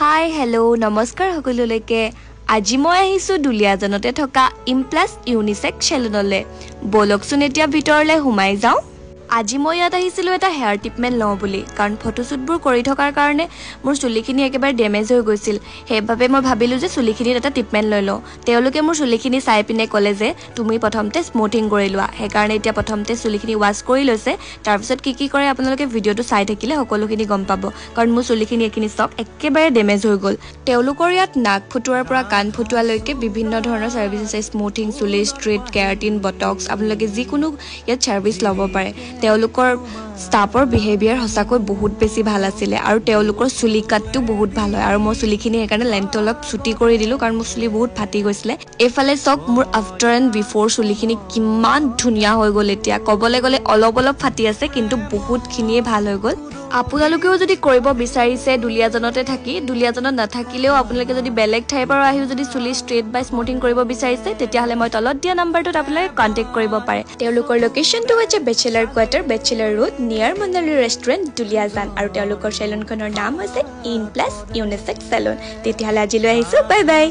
hi hello' নমস্কাৰ সকলোলৈকে আজি মই আহিছোঁ দুলিয়াজানতে থকা ইমপ্লাছ ইউনিচেক্স চেলুনলৈ বলকচোন এতিয়া ভিতৰলৈ সোমাই যাওঁ আজি মই ইয়াত আহিছিলোঁ এটা হেয়াৰ ট্ৰিটমেণ্ট লওঁ বুলি কাৰণ ফটোশ্বুটবোৰ কৰি থকাৰ কাৰণে মোৰ চুলিখিনি একেবাৰে ডেমেজ হৈ গৈছিল সেইবাবে মই ভাবিলোঁ যে চুলিখিনিত এটা ট্ৰিটমেণ্ট লৈ লওঁ তেওঁলোকে মোৰ চুলিখিনি চাই পিনে ক'লে যে তুমি প্ৰথমতে স্মুথিং কৰি লোৱা সেইকাৰণে এতিয়া প্ৰথমতে চুলিখিনি ৱাছ কৰি লৈছে তাৰপিছত কি কৰে আপোনালোকে ভিডিঅ'টো চাই থাকিলে সকলোখিনি গম পাব কাৰণ মোৰ চুলিখিনি এইখিনি চব একেবাৰে ডেমেজ হৈ গ'ল তেওঁলোকৰ ইয়াত নাক ফুটোৱাৰ পৰা কাণ ফুটোৱালৈকে বিভিন্ন ধৰণৰ ছাৰ্ভিচ আছে স্মুথিং চুলি ষ্ট্ৰেইট কেৰাটিন বটক্স আপোনালোকে যিকোনো ইয়াত ছাৰ্ভিচ ল'ব পাৰে তেওঁলোকৰ ষ্টাফৰ বিহেভিয়াৰ সঁচাকৈ বহুত বেছি ভাল আছিলে আৰু তেওঁলোকৰ চুলি কাটটো বহুত ভাল হয় আৰু মই চুলিখিনি সেইকাৰণে লেন্থটো অলপ ছুটি কৰি দিলোঁ কাৰণ মোৰ চুলি বহুত ফাটি গৈছিলে এইফালে চাওক মোৰ আফটাৰ এণ্ড বিফ'ৰ চুলিখিনি কিমান ধুনীয়া হৈ গ'ল এতিয়া ক'বলৈ গ'লে অলপ ফাটি আছে কিন্তু বহুতখিনিয়ে ভাল হৈ গ'ল আপোনালোকেও যদি কৰিব বিচাৰিছে দুলিয়াজানতে থাকি দুলিয়াজানত নাথাকিলেও আপোনালোকে যদি বেলেগ ঠাইৰ পৰা আহিও যদি চুলি ষ্ট্ৰেইট বা স্মুথিং কৰিব বিচাৰিছে তেতিয়াহ'লে মই তলত দিয়া নাম্বাৰটোত আপোনালোকে কণ্টেক্ট কৰিব পাৰে তেওঁলোকৰ লোকেশ্যনটো হৈছে বেচেলাৰ কোৱাৰ্টাৰ বেচেলাৰ ৰোড নিয়াৰ মনালী ৰেষ্টুৰেণ্ট দুলিয়াজান আৰু তেওঁলোকৰ চেলুনখনৰ নাম হৈছে ইমপ্লাছ ইউনিচেক্স চেলুন তেতিয়াহ'লে আজিলৈ আহিছোঁ বাই বাই